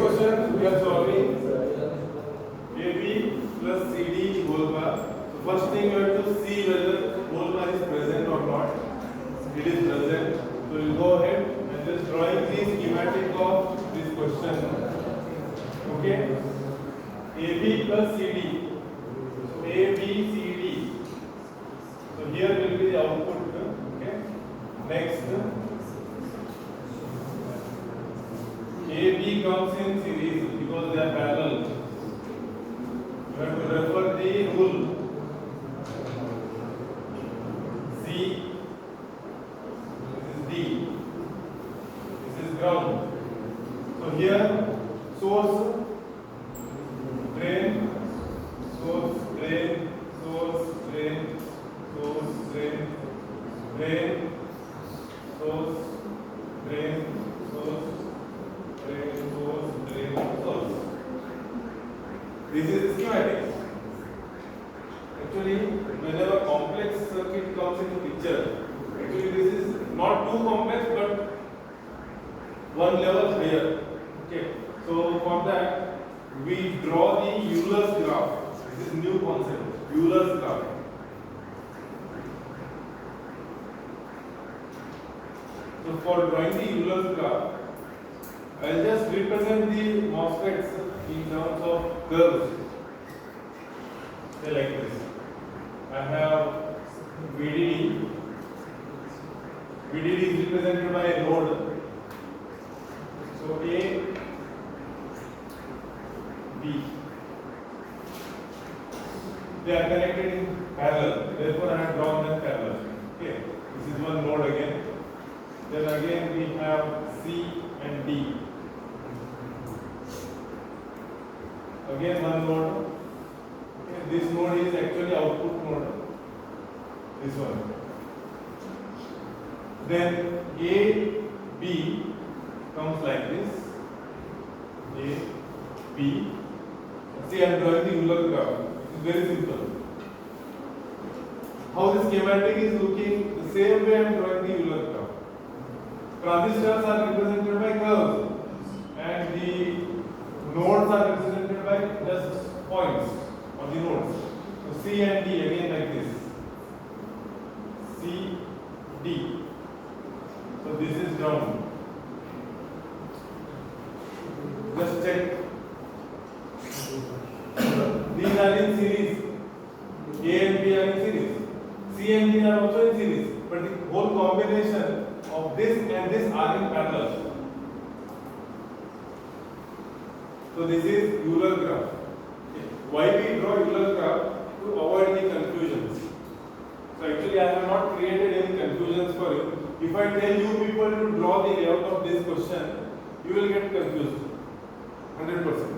question we are solving AB plus CD whole bar. So first thing you have to see whether whole bar is present or not. It is present. So we will go ahead and just drawing the schematic of this question. Okay. AB plus CD. So A, B, C, D. So here will be the output. Okay. Next. AB comes in series because they are parallel. You have to refer the rule. C, this is D, this is ground. So here source, drain, source, drain, source, drain, source, drain, drain, source, drain, source, drain, source, drain, source. This is schematic. Actually, whenever complex circuit comes into picture, actually this is not too complex but one level higher. Okay. So for that, we draw the Euler's graph. This is new concept. Euler's graph. So for drawing the Euler's graph, I will just represent the MOSFETs in terms of curves. Say like this. I have VDD. VDD is represented by a node. So A, B. They are connected in parallel. Therefore, I have drawn them parallel. Okay. This is one node again. Then again we have C and D. Again one node. Okay. This node is actually output node. This one. Then A, B comes like this. A, B. See, I am drawing the Euler graph. It is very simple. How the schematic is looking, the same way I am drawing the Euler graph. Transistors are represented by curves and the nodes are represented by just points on the nodes. So C and D again like this. C, D. So this is ground. Just check. These are in series. A and B are in series. C and D are also in series. But the whole combination of this and this are in parallel. So this is Euler graph. Okay. Why we draw Euler graph? To avoid the confusions. So actually I have not created any confusions for you. If I tell you people to draw the layout of this question, you will get confused. 100%.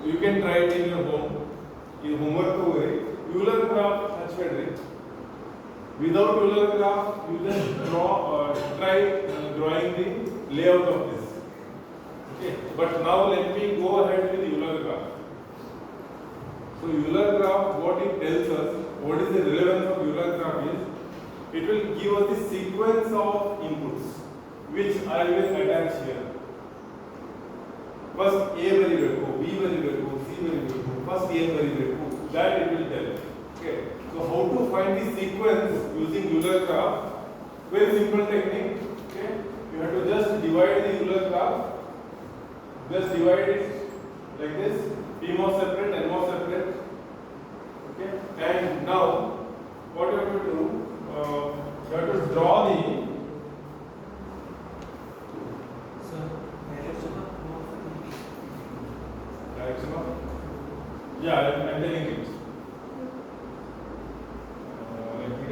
You can try it in your home. In homework ko Euler graph अच्छे Without Euler graph, you just try drawing the layout of this. Okay. But now let me go ahead with Euler graph. So Euler graph, what it tells us, what is the relevance of Euler graph is, it will give us the sequence of inputs, which I will attach here. First A variable, B variable, C variable, first A variable, that it will tell. Okay. So how to find the sequence using Euler graph? Very simple technique. Okay. You have to just divide the Euler graph. Just divide it like this. PMOS separate, NMOS separate. Okay. And now what you have to do? You have to draw the direction of. Yeah, I'm telling it.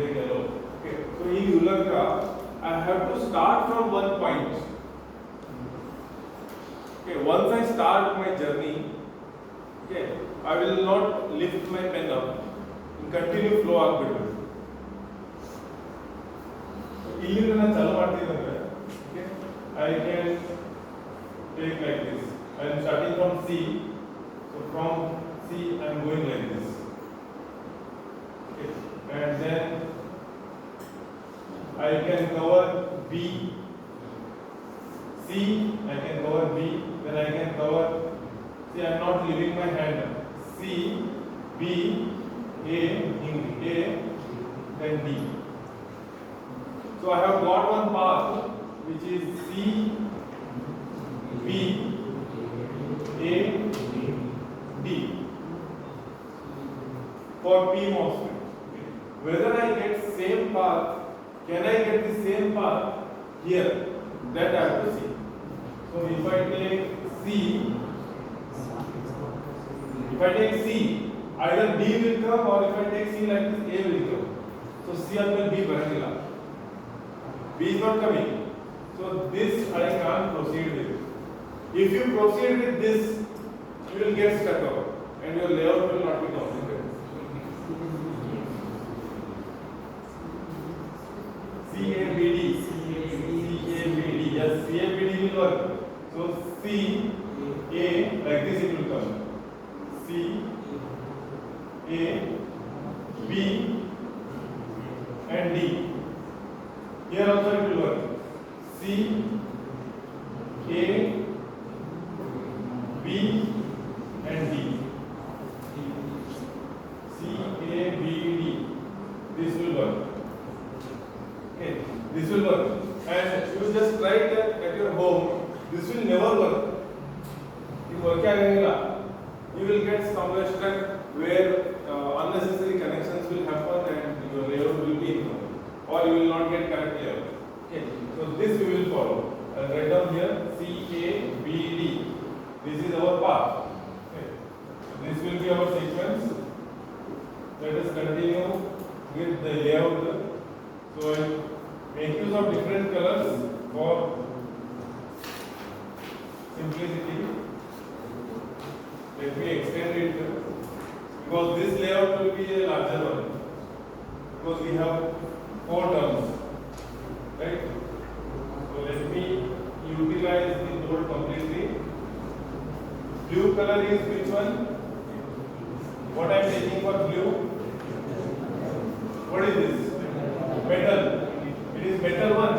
Yellow. Okay. So in Euler graph, I have to start from one point. Okay. Once I start my journey, okay, I will not lift my pen up. Continue flow ಆಗಬೇಕು. ಇಲ್ಲಿಂದ ನಾನು ಚಾಲು ಮಾಡ್ತೀನಿ ಅಂದ್ರೆ, okay, I can take like this. I am starting from C. So from C I am going like this. Okay. And then I can cover B, C C, I can cover B, then I can cover, see I am not leaving my hand, C, B, A, then D. So I have got one path which is C, B, A, D for PMOS. Whether I get same path, can I get the same path here? That I have to see. So if I take C, either D will come, or if I take C like this, A will come. So C will B Barangila. B is not coming. So this I can't proceed with. If you proceed with this, you will get stuck out and your layout will not be completed. CABD, yes, CABD will work. So C, A, like this it will come. C, A, B, and D. Here also it will work. C, A, B, and D. C, A, B, D. This will work. Okay, this will work. And you just try that at your home. This will never work. You will get somewhere stuck where unnecessary connections will happen and your layout will be incomplete, or you will not get correct layout. Okay, so this we will follow. I'll write down here CABD. This is our path. Okay, this will be our sequence. Let us continue with the layout. So I make use of different colors for simplicity. Let me extend it because this layout will be a larger one because we have 4 terms, right? So let me utilize the board completely. Blue color is which one? What I am taking for blue? What is this? Metal. It is metal one.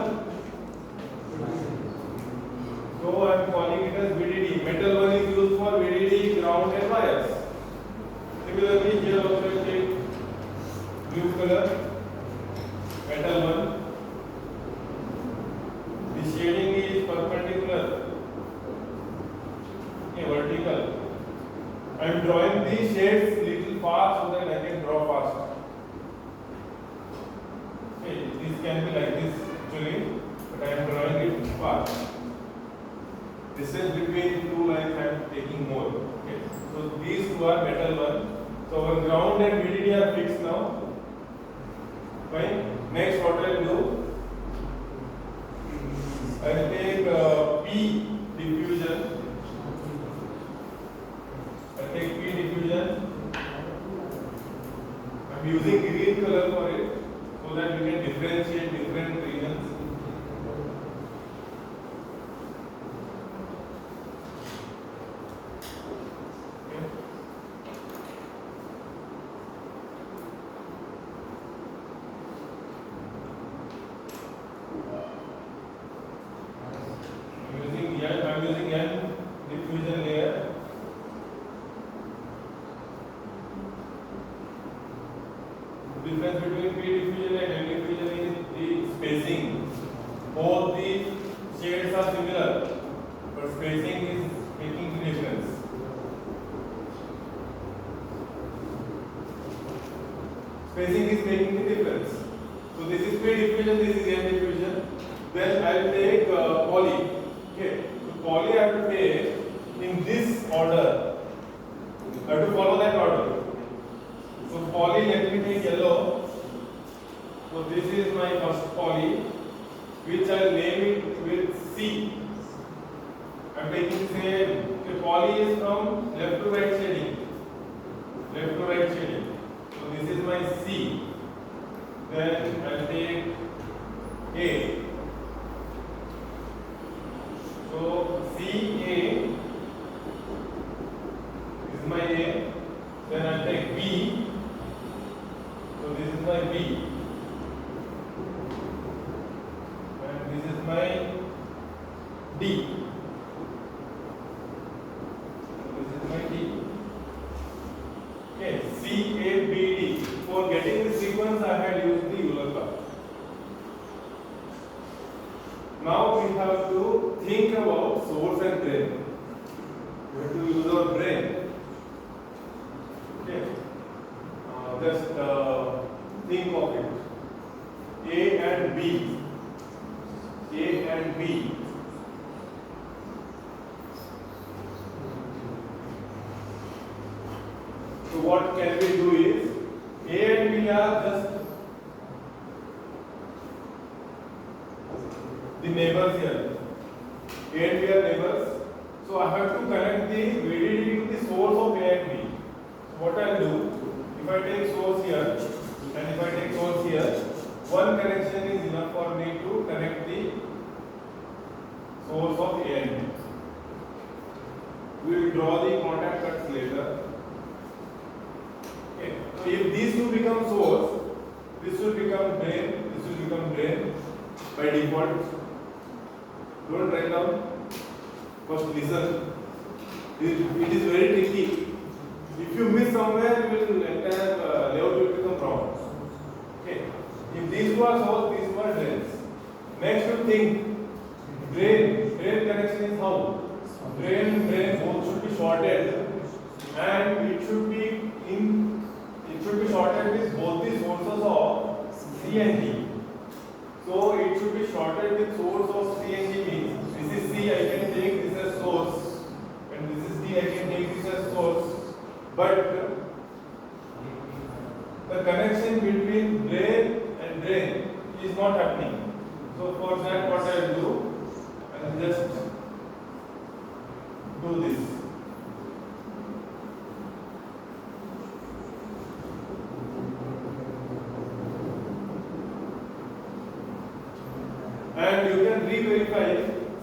So I am calling it as VDD. Metal one is used for VDD, ground and wires. Similarly, here also you take blue color, metal one. The shading is perpendicular, okay, vertical. I am drawing these shades little fast so that I can draw fast. Okay, this can be like this actually, but I am drawing it fast. Distance between two lines I am taking more. Okay, so these two are metal one. So our ground and VDD are fixed now. Fine. Next, what I will do? I will take P diffusion. I take P diffusion. I am using green color for it so that we can differentiate different regions. I am using N diffusion layer. The difference between P diffusion and N diffusion is the spacing. Both the shades are similar, but spacing is making the difference. Spacing is making the difference. So this is P diffusion, this is N diffusion. Then I will take poly. Okay, so poly I have to take in this order. I have to follow that order. So poly, let me take yellow. So this is my first poly, which I will name it with C. I am taking say the poly is from left to right shading. Left to right shading. So this is my C. Then I will take A. So CA is my A. Then I take B. So this is my B. And this is my D. This is my D. Okay, C, A, B, D. For getting the sequence, I had used the Euler curve. Now we have to think about source and drain. We have to use our brain. Okay. Just think of it. A and B. A and B. So what can we do is A and B are just the neighbors here. A and B are neighbors. So I have to connect the VDD to the source of A and B. So what I will do, if I take source here and if I take source here, one connection is enough for me to connect the source of A and B. We will draw the contact cuts later. Okay. So if these two become source, this will become drain, this will become drain by default. Don't write down. First listen. It is very tricky. If you miss somewhere, entire layout will become wrong. Okay. If these two are source, these two are drains. Next you think drain. Drain connection is how? Drain both should be shorted, and it should be shorted with both the sources of C and D. So it should be shorted with source of C and D means this is C, I can take this as source, and this is D, I can take this as source. But the connection between drain and drain is not happening. So for that, what I will do, I will just do this. And you can re-verify.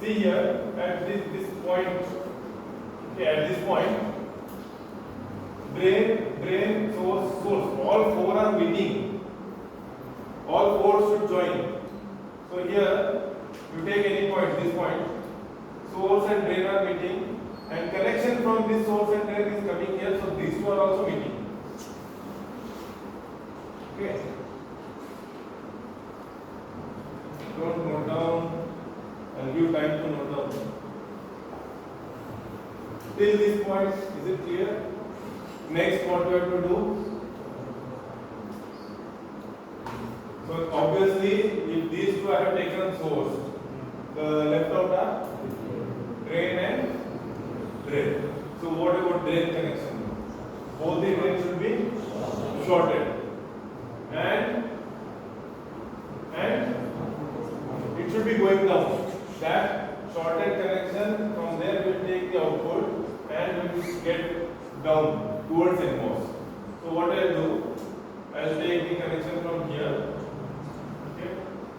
See here at this point. Okay, at this point, drain, source. All four are meeting. All four should join. So here, you take any point. This point, source and drain are meeting, and connection from this source and drain is coming here. So these two are also meeting. Okay. Don't note down and give time to note down. Till this point, is it clear? Next, what we have to do? So obviously, if these two I have taken source, the left out are drain and drain. So what about drain connection? Both the drains should be shorted, and it should be going down. That shorted connection from there will take the output and will get down towards NMOS. So what I will do, I will take the connection from here, okay,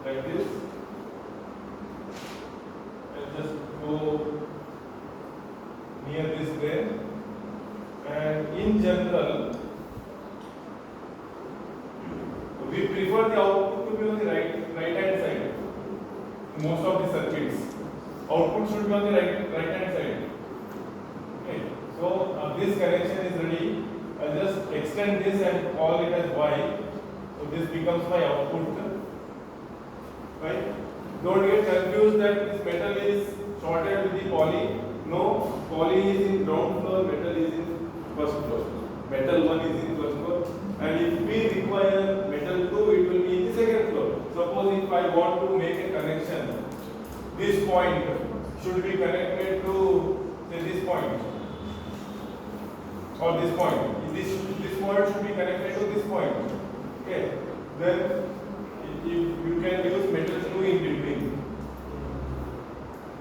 like this. I will just go near this drain, and in general, we prefer the output to be on the right hand side. Most of the circuits, output should be on the right hand side. Okay, so this connection is ready. I'll just extend this and call it as Y. So this becomes my output. Right? Don't get confused that this metal is shorted with the poly. No, poly is in ground floor, metal is in first floor. Metal 1 is in first floor. And if we require metal 2, it will be in the second floor. Suppose if I want to make a connection, this point should be connected to, say, this point, or this point. This point should be connected to this point. Okay. Then you can use metal 2 in between.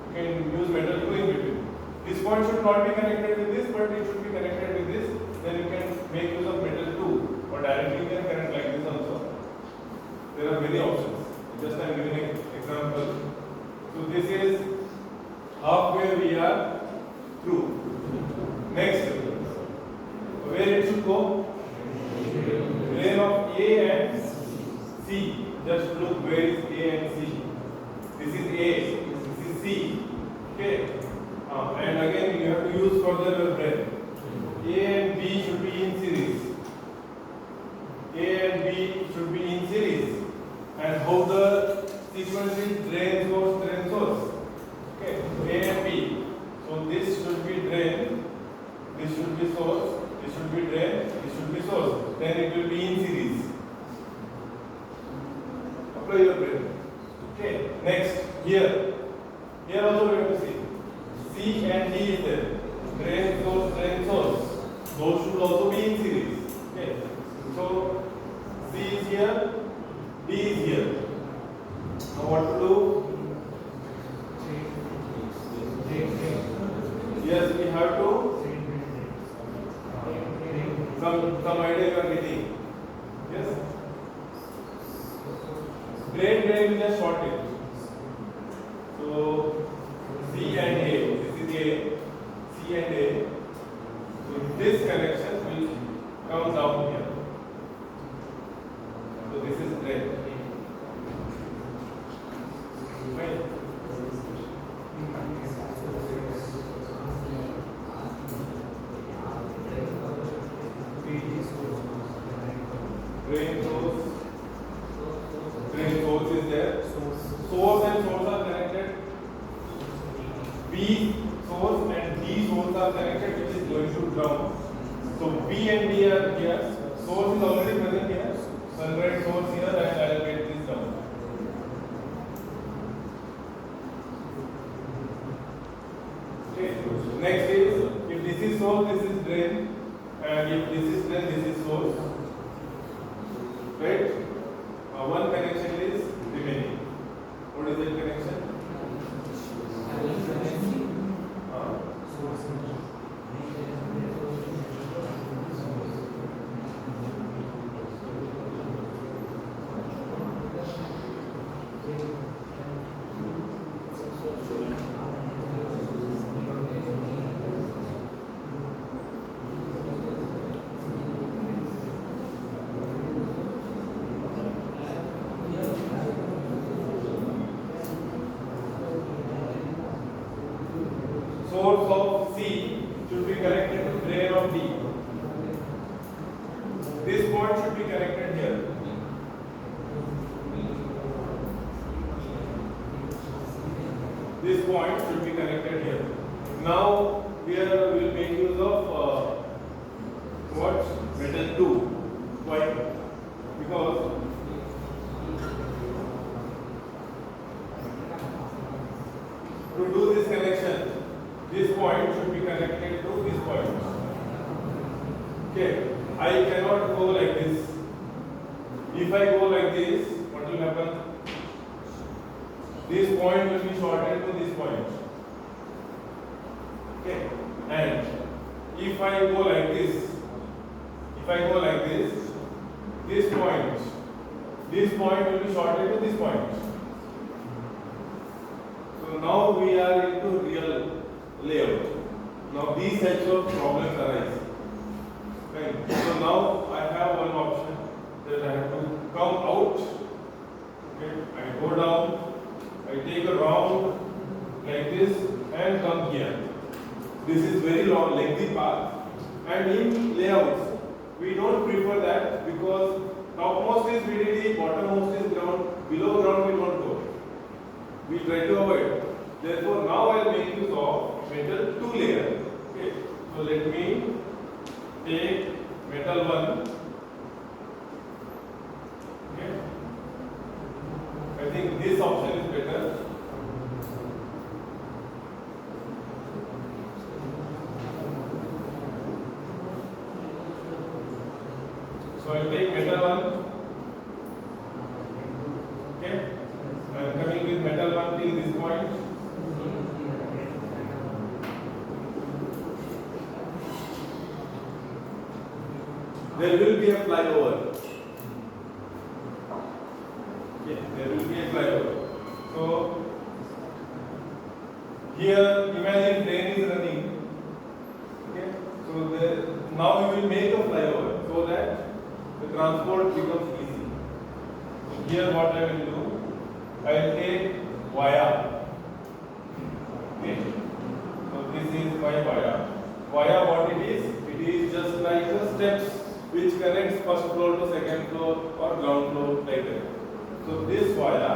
You can use metal 2 in between. This point should not be connected with this, but it should be connected with this. Then you can make use of metal 2, or directly you can connect like this also. There are many options. Just I am giving an example. So this is halfway we are through. Next, where it should go? Drain of A and C. Just look where is A sequence is drain source. Okay, A and B. So this should be drain, this should be source, this should be drain, this should be source. Then it will be in series. Apply your brain. Okay, next here. Here also we have to see. C and D is there. Drain source. Those should also be in series. Okay. So C is here, D is here. Now what to do? Yes, we have to some idea you are getting. Yes. Drain we just short it. So C and A. This is A. C and A. So this connection will come down here. So this is drain. Right. Drain source is there. Source and source are connected. B source and D source are connected, which is going to ground. So B and D are here. Source is already present here. So I'll write source here and I'll get this down. Okay. Next is, if this is source, this is drain, and if this is drain, this is source. Right? One connection is remaining. What is that connection? Source of C should be connected to drain of D. This point should be connected here. This point should be connected here. Now here we will make use of what? Metal 2. Why? Because to do this connection, this point should be connected to this point. Okay, I cannot go like this. If I go like this, what will happen? This point will be shorted to this point. Okay, and if I go like this, this point will be shorted to this point. So now we are into real layout. Now these types of problems arise. Right. So now I have one option that I have to come out. Okay. I go down. I take a round like this and come here. This is very long, lengthy path. And in layouts, we don't prefer that because topmost is VDD, bottommost is ground, below ground we don't go. We try to avoid. Therefore, now I will make use of metal 2 layer. Okay. So let me take metal 1. Okay. I think this option is better. So I will take metal 1. Okay. I am coming with metal 1 till this point. There will be a flyover. Okay, there will be a flyover. So here, imagine train is running. Okay, so now we will make a flyover so that the transport becomes easy. So here, what I will do, I will take via. Okay, so this is my via. Via, what it is? It is just like the steps which connects first floor to second floor or ground floor like that. So this via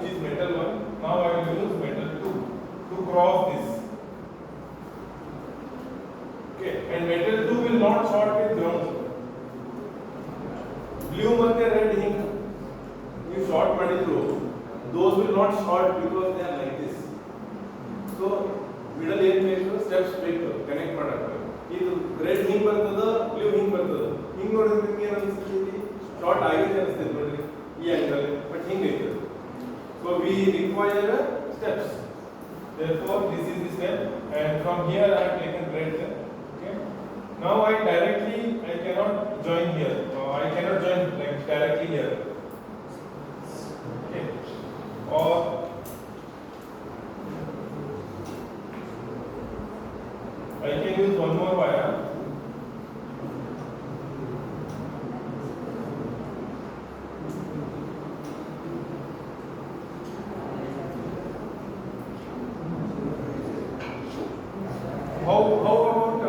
which is metal 1. Now I will use metal 2 to cross this. Okay, and metal 2 will not short with ground. Blue ಮತ್ತೆ red ink you short ಮಾಡಿದ್ರು, those will not short because they are like this. So middle ಏನು ಬೇಕು, steps ಬೇಕು connect ಮಾಡಕ್ಕೆ. ಇದು red ಹಿಂಗ್ ಬರ್ತದ, blue ಹಿಂಗ್ ಬರ್ತದ. ಹಿಂಗ್ ನೋಡಿದ್ರೆ ನಿಮಗೆ ಏನು ಅನಿಸ್ತದೆ, ಶಾರ್ಟ್ ಆಗಿದೆ ಅನಿಸ್ತದೆ ನೋಡ್ರಿ ಈ ಆಂಗಲ್, ಬಟ್ ಹಿಂಗ್ ಐತೆ. So we require steps. Therefore this is the step, and from here I have taken red. Okay. Now I cannot join here. I cannot join like directly here. Okay. Or I can use one more wire. How about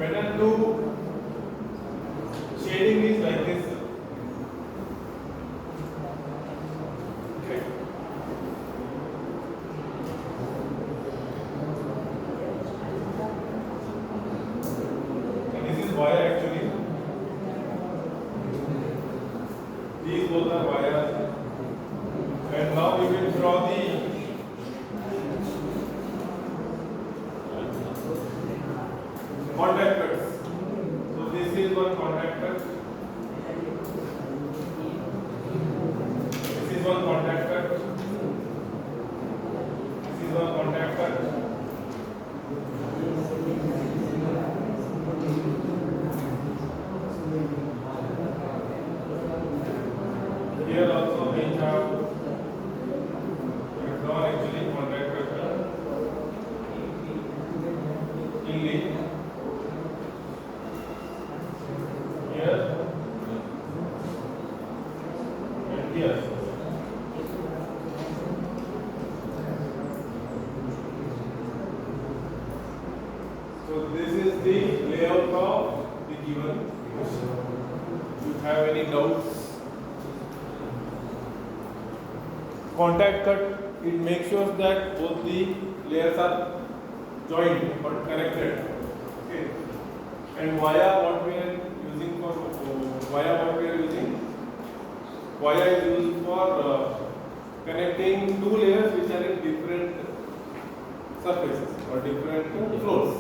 metal 2 shading is like this. Okay. And this is wire actually. These both are wires. And now we will draw the contact cuts. So this is one contact cut. This is one contact cut. This is one contact cut. Here also we have drawn actually contact cut. Here and here. So this is the layout of the given question. If you have any doubts, contact cut, it makes sure that both the layers are joined or connected. Okay. And via what we are using for wire is used for connecting two layers which are in different surfaces or different floors.